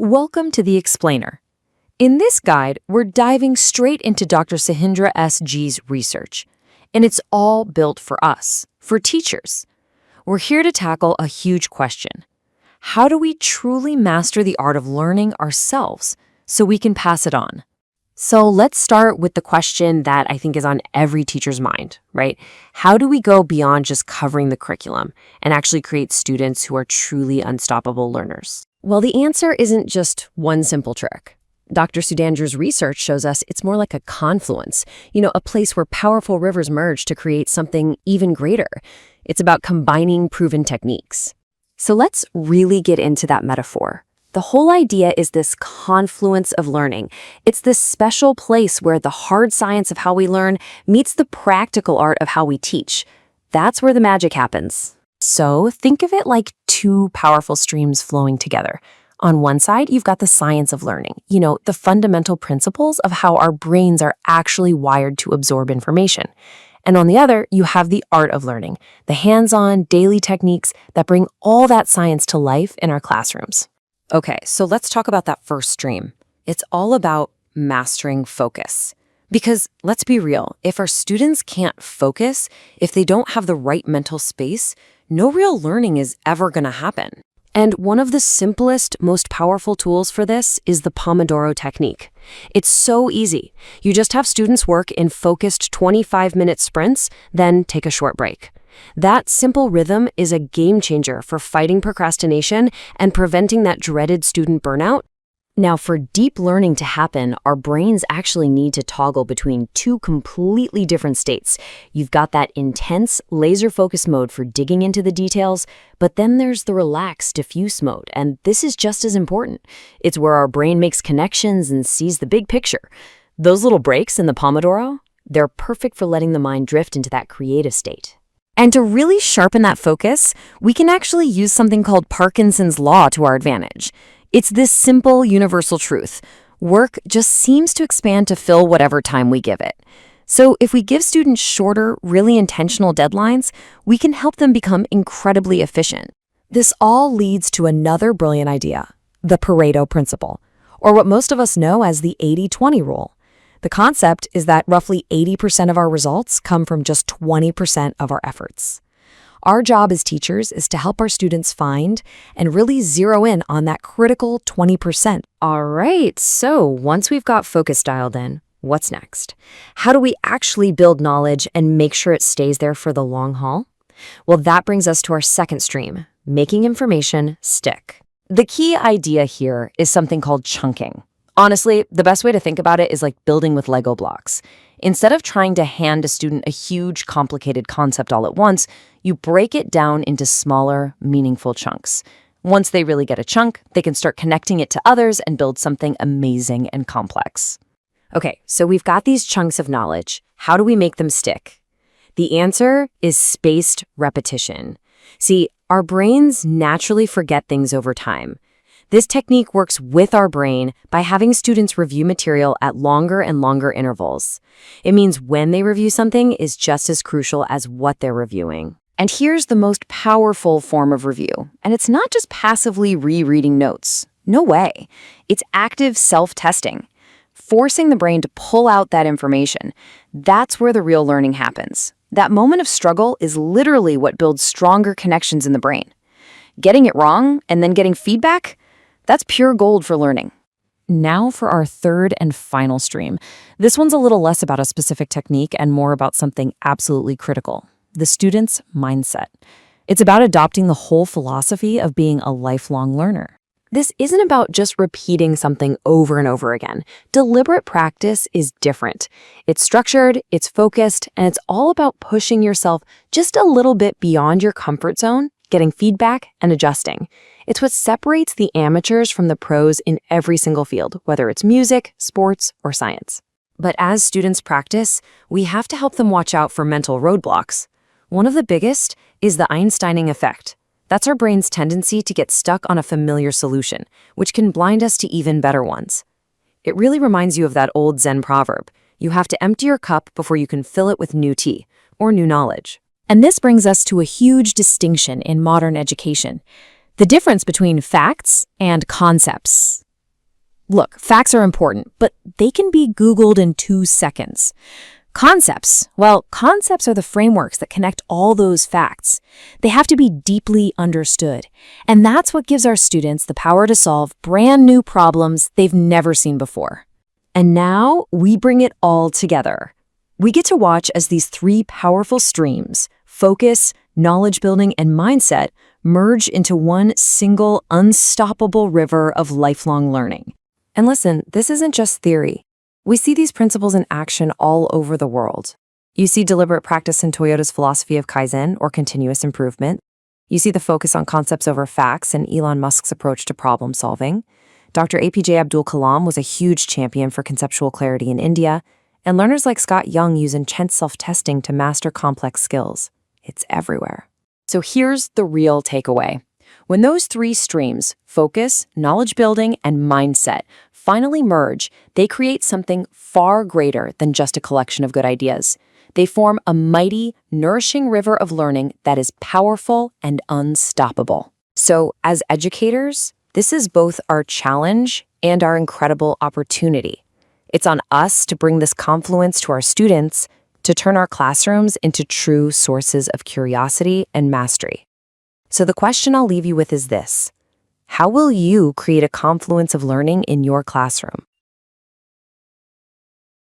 Welcome to The Explainer. In this guide, we're diving straight into Dr. Sahindra S. G's research, and it's all built for us, for teachers. We're here to tackle a huge question. How do we truly master the art of learning ourselves so we can pass it on? So let's start with the question that I think is on every teacher's mind, right? How do we go beyond just covering the curriculum and actually create students who are truly unstoppable learners? Well, the answer isn't just one simple trick. Dr. Sudandra's research shows us it's more like a confluence, a place where powerful rivers merge to create something even greater. It's about combining proven techniques. So let's really get into that metaphor. The whole idea is this confluence of learning. It's this special place where the hard science of how we learn meets the practical art of how we teach. That's where the magic happens. So think of it like two powerful streams flowing together. On one side, you've got the science of learning, the fundamental principles of how our brains are actually wired to absorb information. And on the other, you have the art of learning, the hands-on, daily techniques that bring all that science to life in our classrooms. Okay, so let's talk about that first stream. It's all about mastering focus. Because let's be real, if our students can't focus, if they don't have the right mental space, no real learning is ever going to happen. And one of the simplest, most powerful tools for this is the Pomodoro Technique. It's so easy. You just have students work in focused 25-minute sprints, then take a short break. That simple rhythm is a game changer for fighting procrastination and preventing that dreaded student burnout. Now, for deep learning to happen, our brains actually need to toggle between two completely different states. You've got that intense, laser-focused mode for digging into the details, but then there's the relaxed, diffuse mode, and this is just as important. It's where our brain makes connections and sees the big picture. Those little breaks in the Pomodoro, they're perfect for letting the mind drift into that creative state. And to really sharpen that focus, we can actually use something called Parkinson's Law to our advantage. It's this simple, universal truth. Work just seems to expand to fill whatever time we give it. So if we give students shorter, really intentional deadlines, we can help them become incredibly efficient. This all leads to another brilliant idea, the Pareto principle, or what most of us know as the 80-20 rule. The concept is that roughly 80% of our results come from just 20% of our efforts. Our job as teachers is to help our students find and really zero in on that critical 20%. All right, so once we've got focus dialed in, what's next? How do we actually build knowledge and make sure it stays there for the long haul? Well, that brings us to our second stream, making information stick. The key idea here is something called chunking. Honestly, the best way to think about it is like building with Lego blocks. Instead of trying to hand a student a huge, complicated concept all at once, you break it down into smaller, meaningful chunks. Once they really get a chunk, they can start connecting it to others and build something amazing and complex. Okay, so we've got these chunks of knowledge. How do we make them stick? The answer is spaced repetition. See, our brains naturally forget things over time. This technique works with our brain by having students review material at longer and longer intervals. It means when they review something is just as crucial as what they're reviewing. And here's the most powerful form of review. And it's not just passively rereading notes. No way. It's active self-testing. Forcing the brain to pull out that information. That's where the real learning happens. That moment of struggle is literally what builds stronger connections in the brain. Getting it wrong and then getting feedback, that's pure gold for learning. Now for our third and final stream. This one's a little less about a specific technique and more about something absolutely critical, the student's mindset. It's about adopting the whole philosophy of being a lifelong learner. This isn't about just repeating something over and over again. Deliberate practice is different. It's structured, it's focused, and it's all about pushing yourself just a little bit beyond your comfort zone, getting feedback, and adjusting. It's what separates the amateurs from the pros in every single field, whether it's music, sports, or science. But as students practice, we have to help them watch out for mental roadblocks. One of the biggest is the Einsteining effect. That's our brain's tendency to get stuck on a familiar solution, which can blind us to even better ones. It really reminds you of that old Zen proverb, you have to empty your cup before you can fill it with new tea, or new knowledge. And this brings us to a huge distinction in modern education. The difference between facts and concepts. Look, facts are important, but they can be Googled in 2 seconds. Concepts, well, concepts are the frameworks that connect all those facts. They have to be deeply understood. And that's what gives our students the power to solve brand new problems they've never seen before. And now we bring it all together. We get to watch as these 3 powerful streams, focus, knowledge building, and mindset, merge into one single unstoppable river of lifelong learning. And listen, this isn't just theory. We see these principles in action all over the world. You see deliberate practice in Toyota's philosophy of Kaizen, or continuous improvement. You see the focus on concepts over facts in Elon Musk's approach to problem solving. Dr. APJ Abdul Kalam was a huge champion for conceptual clarity in India, and learners like Scott Young use intense self-testing to master complex skills. It's everywhere. So here's the real takeaway. When those 3 streams, focus, knowledge building, and mindset, finally merge, they create something far greater than just a collection of good ideas. They form a mighty, nourishing river of learning that is powerful and unstoppable. So, as educators, this is both our challenge and our incredible opportunity. It's on us to bring this confluence to our students, to turn our classrooms into true sources of curiosity and mastery. So the question I'll leave you with is this: how will you create a confluence of learning in your classroom?